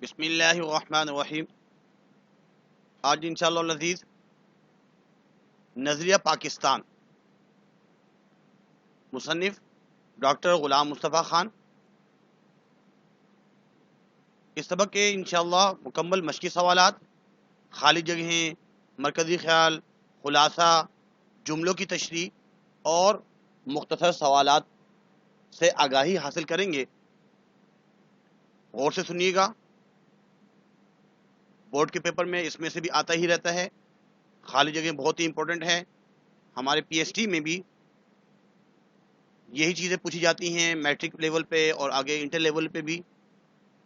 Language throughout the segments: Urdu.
بسم اللہ الرحمن الرحیم۔ آج انشاءاللہ العزیز نظریہ پاکستان، مصنف ڈاکٹر غلام مصطفیٰ خان۔ اس سبق کے انشاءاللہ مکمل مشقی سوالات، خالی جگہیں، مرکزی خیال، خلاصہ، جملوں کی تشریح اور مختصر سوالات سے آگاہی حاصل کریں گے۔ غور سے سنیے گا، بورڈ کے پیپر میں اس میں سے بھی آتا ہی رہتا ہے۔ خالی جگہ بہت ہی امپورٹنٹ ہے، ہمارے پی ایس ٹی میں بھی یہی چیزیں پوچھی جاتی ہیں، میٹرک لیول پہ اور آگے انٹر لیول پہ بھی۔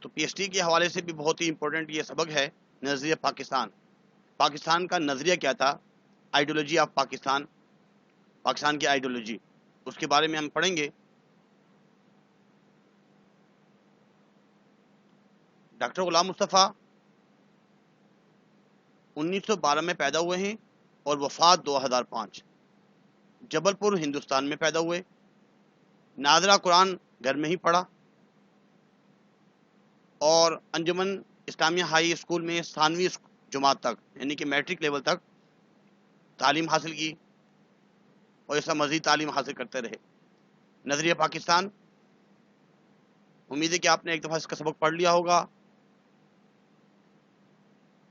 تو پی ایس ٹی کے حوالے سے بھی بہت ہی امپورٹنٹ یہ سبق ہے، نظریہ پاکستان۔ پاکستان کا نظریہ کیا تھا، آئیڈیولوجی آف پاکستان، پاکستان کی آئیڈیولوجی، اس کے بارے میں ہم پڑھیں گے۔ ڈاکٹر غلام مصطفیٰ 1912 میں پیدا ہوئے ہیں اور وفات 2005، جبل پور ہندوستان میں پیدا ہوئے۔ ناظرہ قرآن گھر میں ہی پڑھا اور انجمن اسلامیہ ہائی اسکول میں ثانوی جماعت تک یعنی کہ میٹرک لیول تک تعلیم حاصل کی اور ایسا مزید تعلیم حاصل کرتے رہے۔ نظریہ پاکستان، امید ہے کہ آپ نے ایک دفعہ اس کا سبق پڑھ لیا ہوگا۔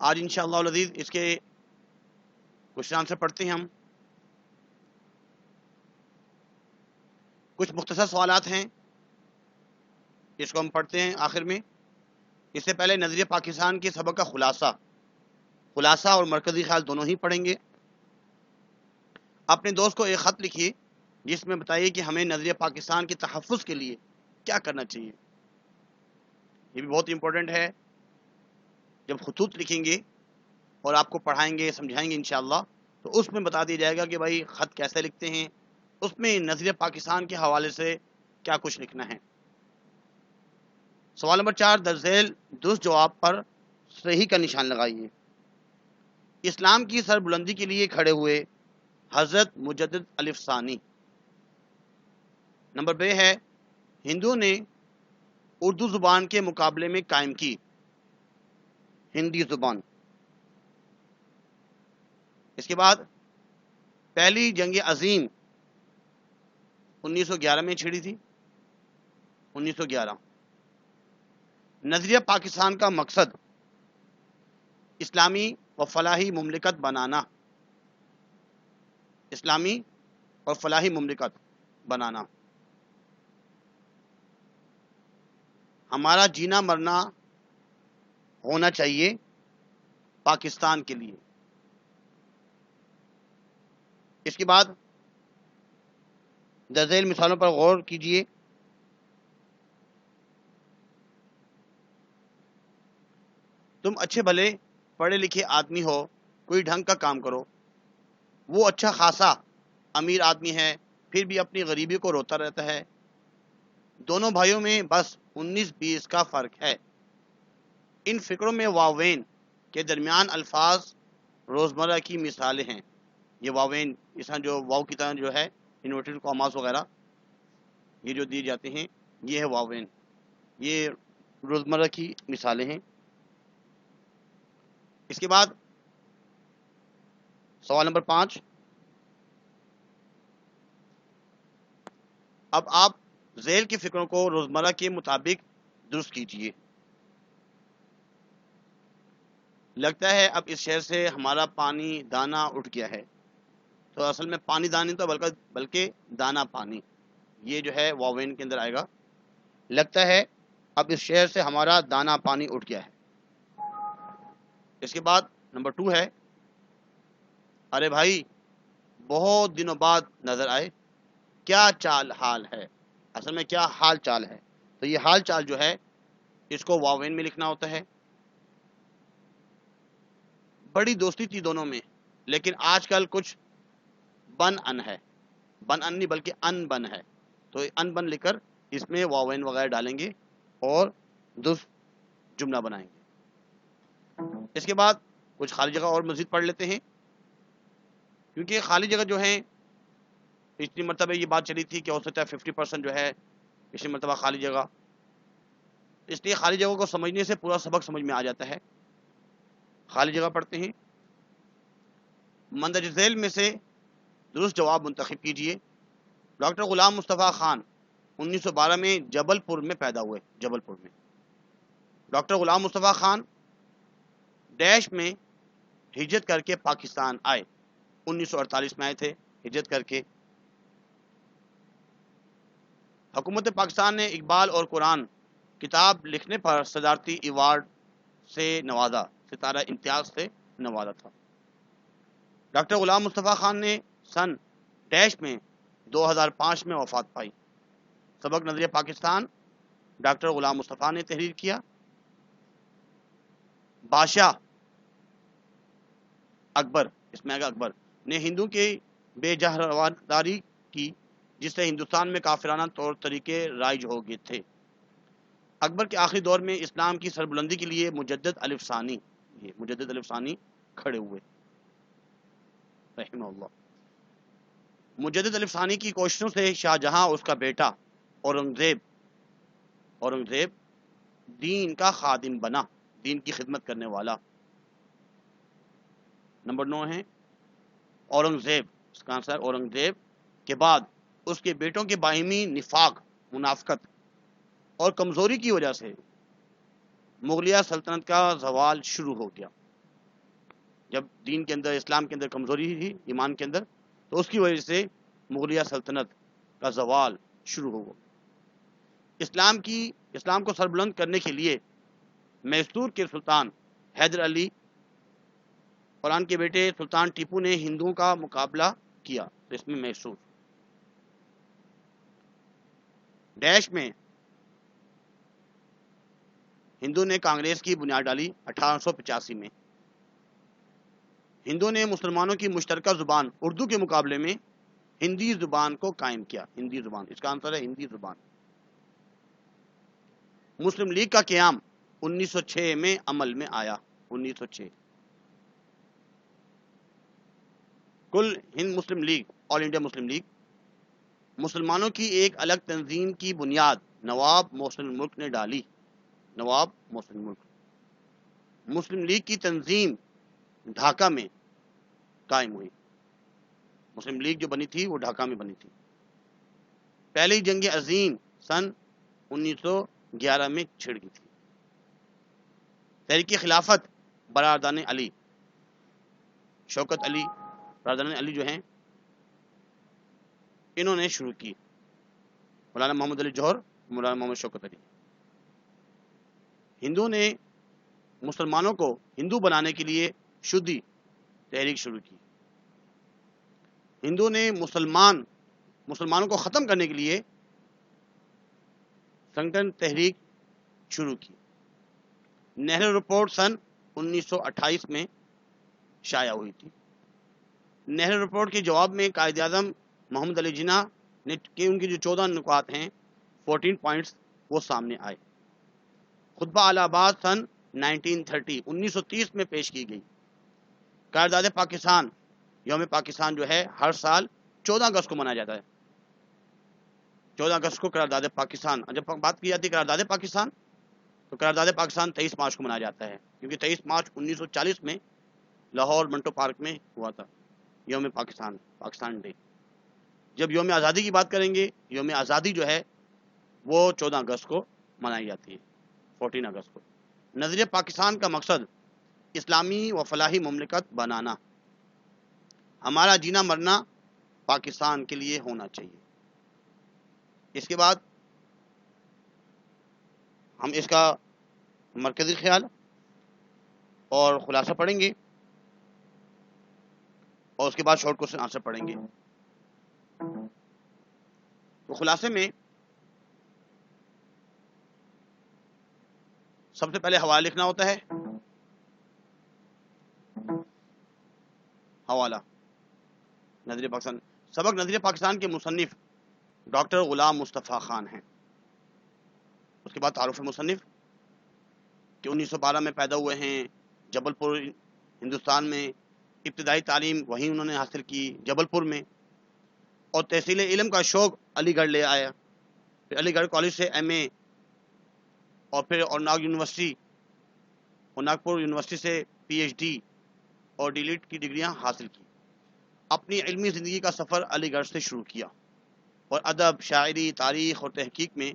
آج انشاءاللہ العزیز اس کے کوشچن آنسر پڑھتے ہیں ہم۔ کچھ مختصر سوالات ہیں، اس کو ہم پڑھتے ہیں آخر میں۔ اس سے پہلے نظریہ پاکستان کے سبق کا خلاصہ اور مرکزی خیال دونوں ہی پڑھیں گے۔ اپنے دوست کو ایک خط لکھیے جس میں بتائیے کہ ہمیں نظریہ پاکستان کے تحفظ کے لیے کیا کرنا چاہیے۔ یہ بھی بہت امپورٹنٹ ہے۔ جب خطوط لکھیں گے اور آپ کو پڑھائیں گے، سمجھائیں گے انشاءاللہ، تو اس میں بتا دیا جائے گا کہ بھائی خط کیسے لکھتے ہیں، اس میں نظریہ پاکستان کے حوالے سے کیا کچھ لکھنا ہے۔ سوال نمبر 4، درذیل درست جواب پر صحیح کا نشان لگائیے۔ اسلام کی سربلندی کے لیے کھڑے ہوئے حضرت مجدد الف ثانی۔ نمبر ب ہے، ہندوؤں نے اردو زبان کے مقابلے میں قائم کی ہندی زبان۔ اس کے بعد پہلی جنگ عظیم 1911 میں چھڑی تھی، 1911۔ نظریہ پاکستان کا مقصد اسلامی و فلاحی مملکت بنانا، اسلامی اور فلاحی مملکت بنانا۔ ہمارا جینا مرنا ہونا چاہیے پاکستان کے لیے۔ اس کے بعد درذیل مثالوں پر غور کیجیے۔ تم اچھے بھلے پڑھے لکھے آدمی ہو، کوئی ڈھنگ کا کام کرو۔ وہ اچھا خاصا امیر آدمی ہے، پھر بھی اپنی غریبی کو روتا رہتا ہے۔ دونوں بھائیوں میں بس 19-20 کا فرق ہے۔ ان فکروں میں واوین کے درمیان الفاظ روزمرہ کی مثالیں ہیں۔ یہ واوین اس طرح جو واو کی طرح جو ہے انورٹڈ کاماز وغیرہ یہ جو دیے جاتے ہیں، یہ ہے واوین، یہ روزمرہ کی مثالیں ہیں۔ اس کے بعد سوال نمبر 5، اب آپ ذیل کی فکروں کو روزمرہ کے مطابق درست کیجیے۔ لگتا ہے اب اس شہر سے ہمارا پانی دانا اٹھ گیا ہے۔ تو اصل میں پانی دانی تو بلکہ دانا پانی، یہ جو ہے واوین کے اندر آئے گا۔ لگتا ہے اب اس شہر سے ہمارا دانا پانی اٹھ گیا ہے۔ اس کے بعد نمبر 2 ہے، ارے بھائی بہت دنوں بعد نظر آئے، کیا چال حال ہے۔ اصل میں کیا حال چال ہے، تو یہ حال چال جو ہے اس کو واوین میں لکھنا ہوتا ہے۔ بڑی دوستی تھی دونوں میں، لیکن آج کل کچھ بن ان ہے، بن ان نہیں بلکہ ان بن ہے، تو ان بن لکھ کر اس میں واوین وغیرہ ڈالیں گے اور درست جملہ بنائیں گے۔ اس کے بعد کچھ خالی جگہ اور مزید پڑھ لیتے ہیں، کیونکہ خالی جگہ جو ہیں پچھلی مرتبہ یہ بات چلی تھی کہ ہو سکتا ہے 50% جو ہے پچھلی مرتبہ خالی جگہ اس لیے خالی جگہ کو سمجھنے سے پورا سبق سمجھ میں آ جاتا ہے. خالی جگہ پڑھتے ہیں. مندرجہ ذیل میں سے درست جواب منتخب کیجیے. ڈاکٹر غلام مصطفیٰ خان 1912 میں جبل پور میں پیدا ہوئے. جبل پور میں. ڈاکٹر غلام مصطفیٰ خان ڈیش میں ہجرت کر کے پاکستان آئے. 1948 میں آئے تھے ہجرت کر کے. حکومت پاکستان نے اقبال اور قرآن کتاب لکھنے پر صدارتی ایوارڈ سے نوازا. ستارہ امتیاز سے نوازا تھا. ڈاکٹر غلام مصطفیٰ خان نے سن ڈیش میں 2005 میں وفات پائی. سبق نظریہ پاکستان ڈاکٹر غلام مصطفیٰ نے تحریر کیا. بادشاہ اکبر، اس میں اکبر نے ہندو کے بے جہرواداری کی، جس سے ہندوستان میں کافرانہ طور طریقے رائج ہو گئے تھے. اکبر کے آخری دور میں اسلام کی سربلندی کے لیے مجدد الف ثانی کھڑے ہوئے رحمہ اللہ. مجدد الف ثانی کی کوششوں سے شاہ جہاں اس کا بیٹا اورنگزیب دین کا خادم بنا، دین کی خدمت کرنے والا. نمبر 9 ہے اورنگزیب. اس کا آنسر اورنگزیب کے بعد اس کے بیٹوں کے باہمی نفاق، منافقت اور کمزوری کی وجہ سے مغلیہ سلطنت کا زوال شروع ہو گیا. جب دین کے اندر، اسلام کے اندر کمزوری تھی، ایمان کے اندر، تو اس کی وجہ سے مغلیہ سلطنت کا زوال شروع ہو گیا. اسلام کو سربلند کرنے کے لیے میسور کے سلطان حیدر علی قرآن کے بیٹے سلطان ٹیپو نے ہندوؤں کا مقابلہ کیا. تو اس میں میسور. ڈیش میں ہندو نے کانگریس کی بنیاد ڈالی 1885 میں. ہندو نے مسلمانوں کی مشترکہ زبان اردو کے مقابلے میں ہندی زبان کو قائم کیا. ہندی زبان، اس کا آنسر ہے ہندی زبان. مسلم لیگ کا قیام 1906 میں عمل میں آیا. 1906. کل ہند مسلم لیگ، آل انڈیا مسلم لیگ، مسلمانوں کی ایک الگ تنظیم کی بنیاد نواب محسن الملک نے ڈالی. نواب محسن الملک. مسلم لیگ کی تنظیم ڈھاکہ میں قائم ہوئی. مسلم لیگ جو بنی تھی وہ ڈھاکہ میں بنی تھی. پہلی جنگ عظیم سن 1911 میں چھڑ گئی تھی. تحریک خلافت برادران علی، شوکت علی، برادران علی جو ہیں انہوں نے شروع کی. مولانا محمد علی جوہر، مولانا محمد شوکت علی. ہندو نے مسلمانوں کو ہندو بنانے کے لیے شدی تحریک شروع کی. ہندو نے مسلمانوں کو ختم کرنے کے لیے سنگٹن تحریک شروع کی. نہرو رپورٹ سن 1928 میں شائع ہوئی تھی. نہرو رپورٹ کے جواب میں قائد اعظم محمد علی جناح نے کہ ان کے جو 14 نکات ہیں، 14 پوائنٹس، وہ سامنے آئے. خطبہ الہ آباد سن 1930 میں پیش کی گئی. قرارداد پاکستان، یوم پاکستان جو ہے ہر سال 14 اگست کو منایا جاتا ہے. 14 اگست کو قرارداد پاکستان. جب بات کی جاتی ہے قرارداد پاکستان، تو قرارداد پاکستان 23 مارچ کو منایا جاتا ہے، کیونکہ 23 مارچ 1940 میں لاہور منٹو پارک میں ہوا تھا یوم پاکستان، پاکستان ڈے. جب یوم آزادی کی بات کریں گے، یوم آزادی جو ہے وہ 14 اگست کو منائی جاتی ہے، 14 اگست کو. نظریہ پاکستان کا مقصد اسلامی و فلاحی مملکت بنانا. ہمارا جینا مرنا پاکستان کے لیے ہونا چاہیے. اس کے بعد ہم اس کا مرکزی خیال اور خلاصہ پڑھیں گے، اور اس کے بعد شارٹ کوسچن آنسر پڑھیں گے. تو خلاصے میں سب سے پہلے حوالہ لکھنا ہوتا ہے. حوالہ نظریہ پاکستان. سبق نظریہ پاکستان کے مصنف ڈاکٹر غلام مصطفیٰ خان ہیں. اس کے بعد تعارف مصنف کہ 1912 میں پیدا ہوئے ہیں، جبل پور ہندوستان میں. ابتدائی تعلیم وہیں انہوں نے حاصل کی، جبل پور میں، اور تحصیل علم کا شوق علی گڑھ لے آیا. پھر علی گڑھ کالج سے ایم اے اور پھر اور ناگپور یونیورسٹی سے PhD اور ڈیلیٹ کی ڈگریاں حاصل کی۔ اپنی علمی زندگی کا سفر علی گڑھ سے شروع کیا اور ادب، شاعری، تاریخ اور تحقیق میں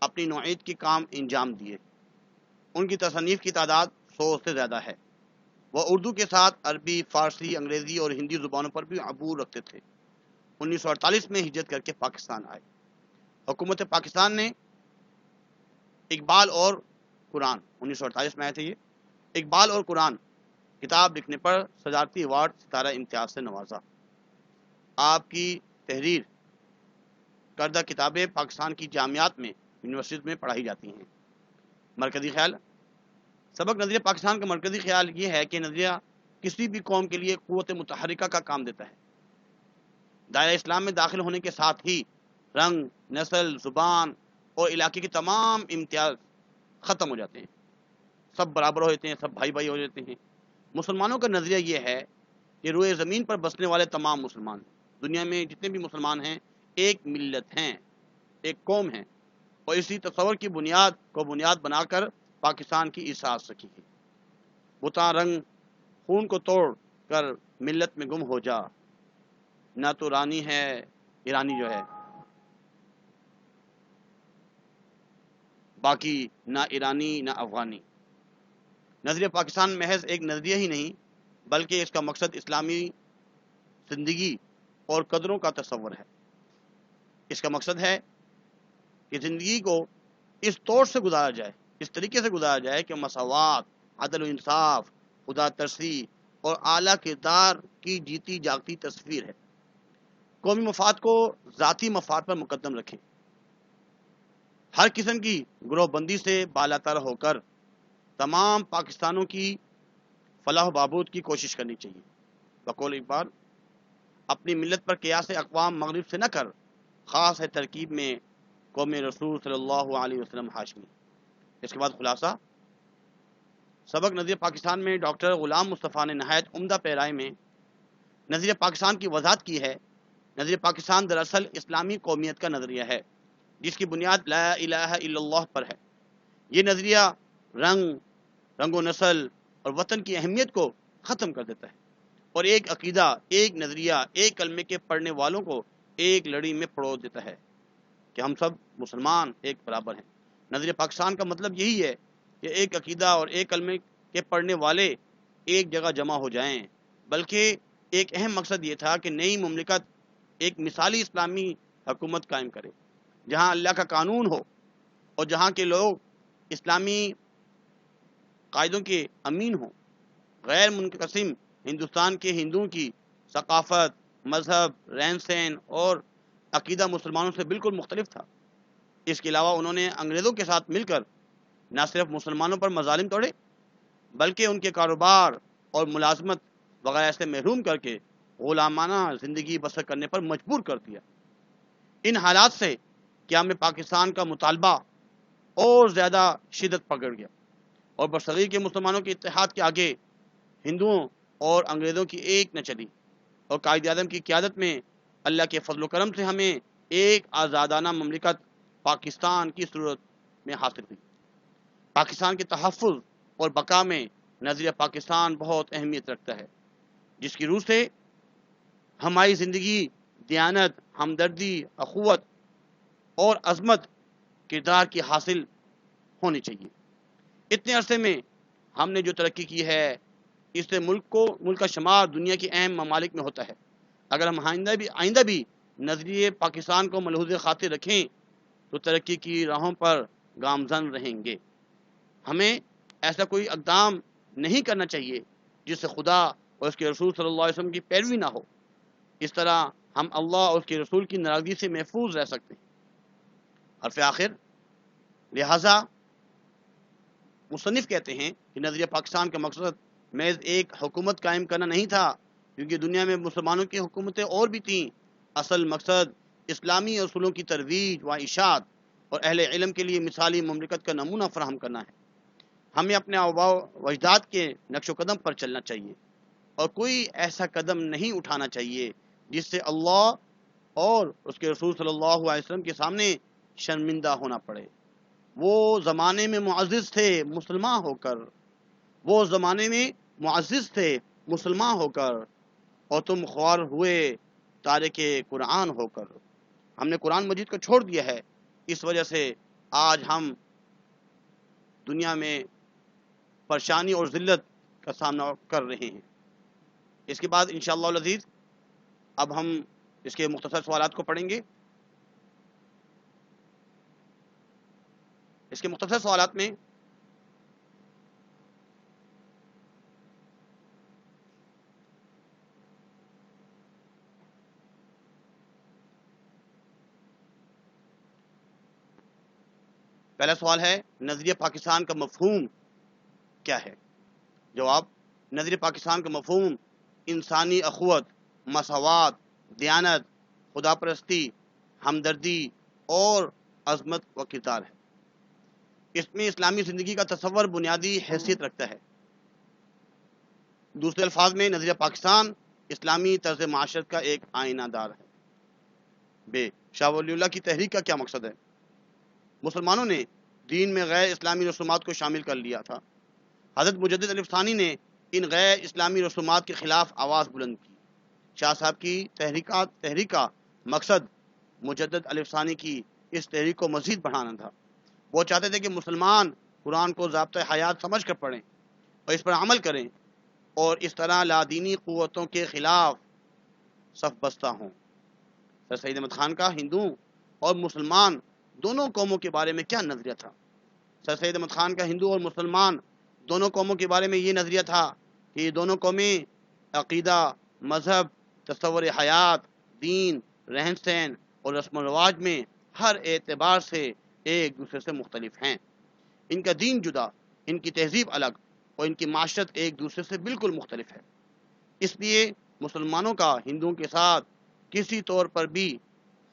اپنی نوعیت کے کام انجام دیے۔ ان کی تصانیف کی تعداد 100 سے زیادہ ہے۔ وہ اردو کے ساتھ عربی، فارسی، انگریزی اور ہندی زبانوں پر بھی عبور رکھتے تھے۔ 1948 میں ہجرت کر کے پاکستان آئے۔ حکومت پاکستان نے اقبال اور قرآن 1948 میں آئے تھے یہ اقبال اور قرآن کتاب لکھنے پر صدارتی ایوارڈ ستارہ امتیاز سے نوازا۔ آپ کی تحریر کردہ کتابیں پاکستان کی جامعات میں، یونیورسٹیز میں پڑھائی جاتی ہیں۔ مرکزی خیال، سبق نظریہ پاکستان کا مرکزی خیال یہ ہے کہ نظریہ کسی بھی قوم کے لیے قوت متحرکہ کا کام دیتا ہے۔ دائرہ اسلام میں داخل ہونے کے ساتھ ہی رنگ، نسل، زبان اور علاقے کے تمام امتیاز ختم ہو جاتے ہیں، سب برابر ہو جاتے ہیں، سب بھائی بھائی ہو جاتے ہیں۔ مسلمانوں کا نظریہ یہ ہے کہ روئے زمین پر بسنے والے تمام مسلمان، دنیا میں جتنے بھی مسلمان ہیں، ایک ملت ہیں، ایک قوم ہیں، اور اسی تصور کی بنیاد بنا کر پاکستان کی اساس رکھی ہے۔ بتا رنگ خون کو توڑ کر ملت میں گم ہو جا، نہ تو رانی ہے ایرانی جو ہے باقی، نہ ایرانی نہ افغانی۔ نظریہ پاکستان محض ایک نظریہ ہی نہیں بلکہ اس کا مقصد اسلامی زندگی اور قدروں کا تصور ہے۔ اس کا مقصد ہے کہ زندگی کو اس طور سے گزارا جائے، اس طریقے سے گزارا جائے کہ مساوات، عدل و انصاف، خدا ترسی اور اعلیٰ کردار کی جیتی جاگتی تصویر ہے۔ قومی مفاد کو ذاتی مفاد پر مقدم رکھیں، ہر قسم کی گروہ بندی سے بالاتر ہو کر تمام پاکستانوں کی فلاح و بہبود کی کوشش کرنی چاہیے۔ بقول اقبال، اپنی ملت پر قیاس اقوام مغرب سے نہ کر، خاص ہے ترکیب میں قوم رسول صلی اللہ علیہ وسلم ہاشمی۔ اس کے بعد خلاصہ، سبق نظریہ پاکستان میں ڈاکٹر غلام مصطفیٰ نے نہایت عمدہ پیرائی میں نظریہ پاکستان کی وضاحت کی ہے۔ نظریہ پاکستان دراصل اسلامی قومیت کا نظریہ ہے جس کی بنیاد لا الہ الا اللہ پر ہے۔ یہ نظریہ رنگ و نسل اور وطن کی اہمیت کو ختم کر دیتا ہے اور ایک عقیدہ، ایک نظریہ، ایک کلمے کے پڑھنے والوں کو ایک لڑی میں پروڑ دیتا ہے کہ ہم سب مسلمان ایک برابر ہیں۔ نظریہ پاکستان کا مطلب یہی ہے کہ ایک عقیدہ اور ایک کلمے کے پڑھنے والے ایک جگہ جمع ہو جائیں، بلکہ ایک اہم مقصد یہ تھا کہ نئی مملکت ایک مثالی اسلامی حکومت قائم کرے جہاں اللہ کا قانون ہو اور جہاں کے لوگ اسلامی قاعدوں کے امین ہوں۔ غیر منقسم ہندوستان کے ہندوؤں کی ثقافت، مذہب، رہن سہن اور عقیدہ مسلمانوں سے بالکل مختلف تھا۔ اس کے علاوہ انہوں نے انگریزوں کے ساتھ مل کر نہ صرف مسلمانوں پر مظالم توڑے بلکہ ان کے کاروبار اور ملازمت وغیرہ سے محروم کر کے غلامانہ زندگی بسر کرنے پر مجبور کر دیا۔ ان حالات سے قیام پاکستان کا مطالبہ اور زیادہ شدت پکڑ گیا اور برصغیر کے مسلمانوں کے اتحاد کے آگے ہندوؤں اور انگریزوں کی ایک نہ چلی، اور قائد اعظم کی قیادت میں اللہ کے فضل و کرم سے ہمیں ایک آزادانہ مملکت پاکستان کی صورت میں حاصل ہوئی۔ پاکستان کے تحفظ اور بقا میں نظریہ پاکستان بہت اہمیت رکھتا ہے، جس کی روح سے ہماری زندگی دیانت، ہمدردی، اخوت اور عظمت کردار کی حاصل ہونی چاہیے۔ اتنے عرصے میں ہم نے جو ترقی کی ہے اس سے ملک کا شمار دنیا کے اہم ممالک میں ہوتا ہے۔ اگر ہم آئندہ بھی نظریہ پاکستان کو ملحوظ خاطر رکھیں تو ترقی کی راہوں پر گامزن رہیں گے۔ ہمیں ایسا کوئی اقدام نہیں کرنا چاہیے جس سے خدا اور اس کے رسول صلی اللہ علیہ وسلم کی پیروی نہ ہو۔ اس طرح ہم اللہ اور اس کے رسول کی ناراضگی سے محفوظ رہ سکتے ہیں۔ حرف آخر، لہذا مصنف کہتے ہیں کہ نظریہ پاکستان کا مقصد محض ایک حکومت قائم کرنا نہیں تھا، کیونکہ دنیا میں مسلمانوں کی حکومتیں اور بھی تھیں۔ اصل مقصد اسلامی اصولوں کی ترویج و اشاعت اور اہل علم کے لیے مثالی مملکت کا نمونہ فراہم کرنا ہے۔ ہمیں اپنے آباء و اجداد کے نقش و قدم پر چلنا چاہیے اور کوئی ایسا قدم نہیں اٹھانا چاہیے جس سے اللہ اور اس کے رسول صلی اللہ علیہ وسلم کے سامنے شرمندہ ہونا پڑے۔ وہ زمانے میں معزز تھے مسلمان ہو کر، وہ زمانے میں معزز تھے مسلمان ہو کر، اور تم خوار ہوئے تارک قرآن ہو کر۔ ہم نے قرآن مجید کو چھوڑ دیا ہے، اس وجہ سے آج ہم دنیا میں پریشانی اور ذلت کا سامنا کر رہے ہیں۔ اس کے بعد انشاءاللہ العزیز اب ہم اس کے مختصر سوالات کو پڑھیں گے۔ اس کے مختصر سوالات میں پہلا سوال ہے، نظریہ پاکستان کا مفہوم کیا ہے؟ جواب، نظریہ پاکستان کا مفہوم انسانی اخوت، مساوات، دیانت، خدا پرستی، ہمدردی اور عظمت و کردار ہے۔ اس میں اسلامی زندگی کا تصور بنیادی حیثیت رکھتا ہے۔ دوسرے الفاظ میں نظریہ پاکستان اسلامی طرز معاشرت کا ایک آئینہ دار ہے۔ بے، شاہ ولی اللہ کی تحریک کا کیا مقصد ہے؟ مسلمانوں نے دین میں غیر اسلامی رسومات کو شامل کر لیا تھا۔ حضرت مجدد الف ثانی نے ان غیر اسلامی رسومات کے خلاف آواز بلند کی۔ شاہ صاحب کی تحریک کا مقصد مجدد الف ثانی کی اس تحریک کو مزید بڑھانا تھا۔ وہ چاہتے تھے کہ مسلمان قرآن کو ضابطۂ حیات سمجھ کر پڑھیں اور اس پر عمل کریں، اور اس طرح لادینی قوتوں کے خلاف صف بستہ ہوں۔ سر سید احمد خان کا ہندو اور مسلمان دونوں قوموں کے بارے میں کیا نظریہ تھا؟ سر سید احمد خان کا ہندو اور مسلمان دونوں قوموں کے بارے میں یہ نظریہ تھا کہ یہ دونوں قومیں عقیدہ، مذہب، تصور حیات، دین، رہن سہن اور رسم و رواج میں ہر اعتبار سے ایک دوسرے سے مختلف ہیں۔ ان کا دین جدا، ان کی تہذیب الگ، اور ان کی معاشرت ایک دوسرے سے بالکل مختلف ہے۔ اس لیے مسلمانوں کا ہندوؤں کے ساتھ کسی طور پر بھی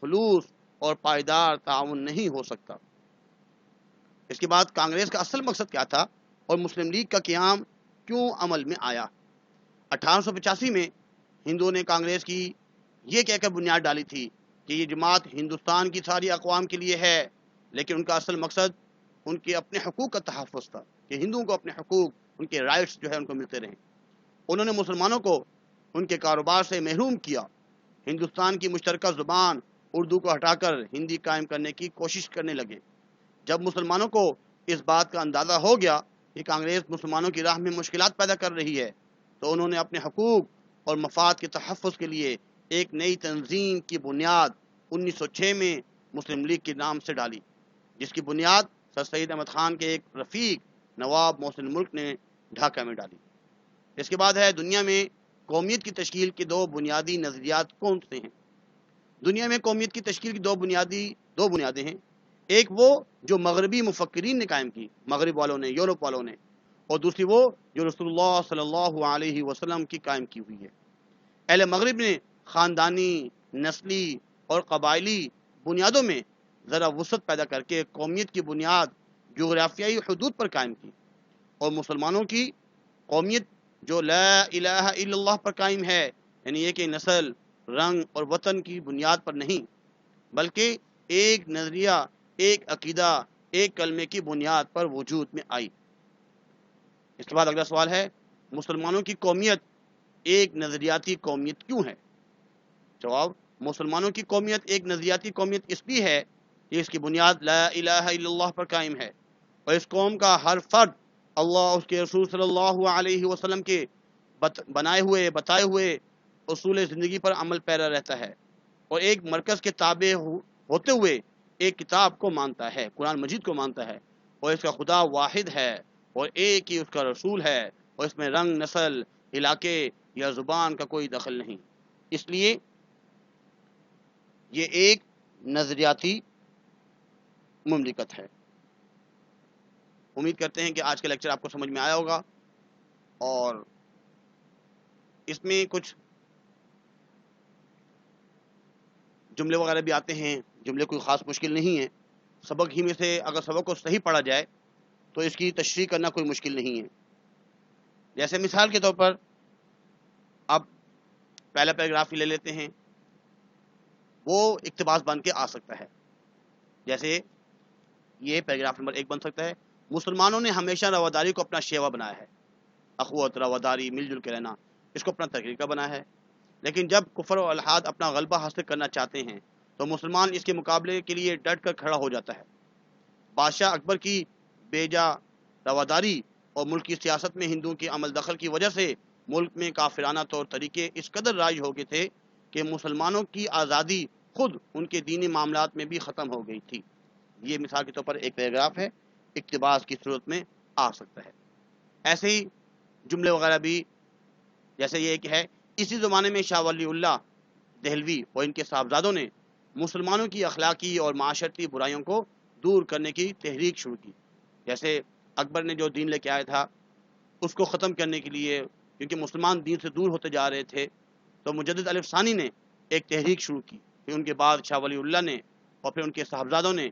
خلوص اور پائیدار تعاون نہیں ہو سکتا۔ اس کے بعد کانگریس کا اصل مقصد کیا تھا اور مسلم لیگ کا قیام کیوں عمل میں آیا؟ 1885 میں ہندوؤں نے کانگریس کی یہ کہہ کر بنیاد ڈالی تھی کہ یہ جماعت ہندوستان کی ساری اقوام کے لیے ہے، لیکن ان کا اصل مقصد ان کے اپنے حقوق کا تحفظ تھا کہ ہندوؤں کو اپنے حقوق، ان کے رائٹس جو ہے ان کو ملتے رہیں۔ انہوں نے مسلمانوں کو ان کے کاروبار سے محروم کیا۔ ہندوستان کی مشترکہ زبان اردو کو ہٹا کر ہندی قائم کرنے کی کوشش کرنے لگے۔ جب مسلمانوں کو اس بات کا اندازہ ہو گیا کہ کانگریس مسلمانوں کی راہ میں مشکلات پیدا کر رہی ہے، تو انہوں نے اپنے حقوق اور مفاد کے تحفظ کے لیے ایک نئی تنظیم کی بنیاد 1906 میں مسلم لیگ کے نام سے ڈالی، جس کی بنیاد سر سید احمد خان کے ایک رفیق نواب محسن ملک نے ڈھاکہ میں ڈالی۔ اس کے بعد ہے، دنیا میں قومیت کی تشکیل کے دو بنیادی نظریات کون سے ہیں؟ دنیا میں قومیت کی تشکیل کی دو بنیادیں ہیں۔ ایک وہ جو مغربی مفکرین نے قائم کی، مغرب والوں نے، یورپ والوں نے، اور دوسری وہ جو رسول اللہ صلی اللہ علیہ وسلم کی قائم کی ہوئی ہے۔ اہل مغرب نے خاندانی، نسلی اور قبائلی بنیادوں میں ذرا وسعت پیدا کر کے قومیت کی بنیاد جغرافیائی حدود پر قائم کی، اور مسلمانوں کی قومیت جو لا الہ الا اللہ پر قائم ہے، یعنی یہ کہ نسل، رنگ اور وطن کی بنیاد پر نہیں، بلکہ ایک نظریہ، ایک عقیدہ، ایک کلمے کی بنیاد پر وجود میں آئی۔ اس کے بعد اگلا سوال ہے، مسلمانوں کی قومیت ایک نظریاتی قومیت کیوں ہے؟ جواب، مسلمانوں کی قومیت ایک نظریاتی قومیت اس لیے ہے کہ اس کی بنیاد لا الہ الا اللہ پر قائم ہے، اور اس قوم کا ہر فرد اللہ، اس کے رسول صلی اللہ علیہ وسلم کے بتائے ہوئے اصول زندگی پر عمل پیرا رہتا ہے، اور ایک مرکز کے تابع ہوتے ہوئے ایک کتاب کو مانتا ہے، قرآن مجید کو مانتا ہے، اور اس کا خدا واحد ہے اور ایک ہی اس کا رسول ہے، اور اس میں رنگ، نسل، علاقے یا زبان کا کوئی دخل نہیں۔ اس لیے یہ ایک نظریاتی مملکت ہے۔ امید کرتے ہیں کہ آج کا لیکچر آپ کو سمجھ میں آیا ہوگا، اور اس میں کچھ جملے وغیرہ بھی آتے ہیں، جملے کوئی خاص مشکل نہیں ہے، سبق ہی میں سے اگر سبق کو صحیح پڑھا جائے تو اس کی تشریح کرنا کوئی مشکل نہیں ہے۔ جیسے مثال کے طور پر اب پہلا پیراگراف ہی لے لیتے ہیں، وہ اقتباس بن کے آ سکتا ہے، جیسے یہ پیراگراف نمبر 1 بن سکتا ہے۔ مسلمانوں نے ہمیشہ رواداری کو اپنا شیوا بنایا ہے، اخوت، رواداری، مل جل کے رہنا، اس کو اپنا طریقہ بنا ہے، لیکن جب کفر و الحاد اپنا غلبہ حاصل کرنا چاہتے ہیں تو مسلمان اس کے مقابلے کے لیے ڈٹ کر کھڑا ہو جاتا ہے۔ بادشاہ اکبر کی بیجا رواداری اور ملک کی سیاست میں ہندوؤں کی عمل دخل کی وجہ سے ملک میں کافرانہ طور طریقے اس قدر رائج ہو گئے تھے کہ مسلمانوں کی آزادی خود ان کے دینی معاملات میں بھی ختم ہو گئی تھی۔ یہ مثال کے طور پر ایک پیراگراف ہے، اقتباس کی صورت میں آ سکتا ہے۔ ایسے ہی جملے وغیرہ بھی، جیسے یہ کہ ہے اسی زمانے میں شاہ ولی اللہ دہلوی اور ان کے صاحبزادوں نے مسلمانوں کی اخلاقی اور معاشرتی برائیوں کو دور کرنے کی تحریک شروع کی۔ جیسے اکبر نے جو دین لے کے آیا تھا اس کو ختم کرنے کے لیے، کیونکہ مسلمان دین سے دور ہوتے جا رہے تھے، تو مجدد الف ثانی نے ایک تحریک شروع کی، پھر ان کے بعد شاہ ولی اللہ نے اور پھر ان کے صاحبزادوں نے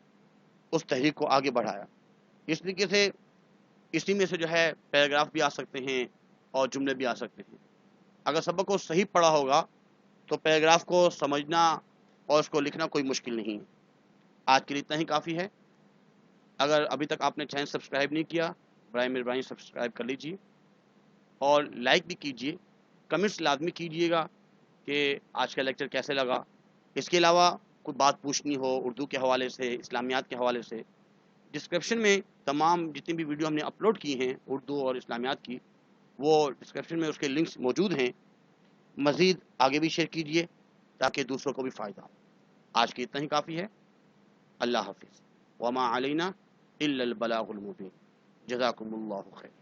اس تحریک کو آگے بڑھایا۔ اس طریقے سے اسی میں سے جو ہے پیراگراف بھی آ سکتے ہیں اور جملے بھی آ سکتے ہیں۔ اگر سبق کو صحیح پڑھا ہوگا تو پیراگراف کو سمجھنا اور اس کو لکھنا کوئی مشکل نہیں ہے۔ آج کے لیے اتنا ہی کافی ہے۔ اگر ابھی تک آپ نے چینل سبسکرائب نہیں کیا، برائے مہربانی سبسکرائب کر لیجیے اور لائک بھی کیجیے، کمنٹس لازمی کیجیے گا کہ آج کا لیکچر کیسے لگا۔ اس کے علاوہ کوئی بات پوچھنی ہو اردو کے حوالے سے، اسلامیات کے حوالے سے، ڈسکرپشن میں تمام جتنی بھی ویڈیو ہم نے اپلوڈ کی ہیں اردو اور اسلامیات کی، وہ ڈسکرپشن میں اس کے لنکس موجود ہیں۔ مزید آگے بھی شیئر کیجیے تاکہ دوسروں کو بھی فائدہ ہو۔ آج کی اتنا ہی کافی ہے۔ اللہ حافظ۔ وما علینا الا البلاغ المبین۔ جزاکم اللہ خیر۔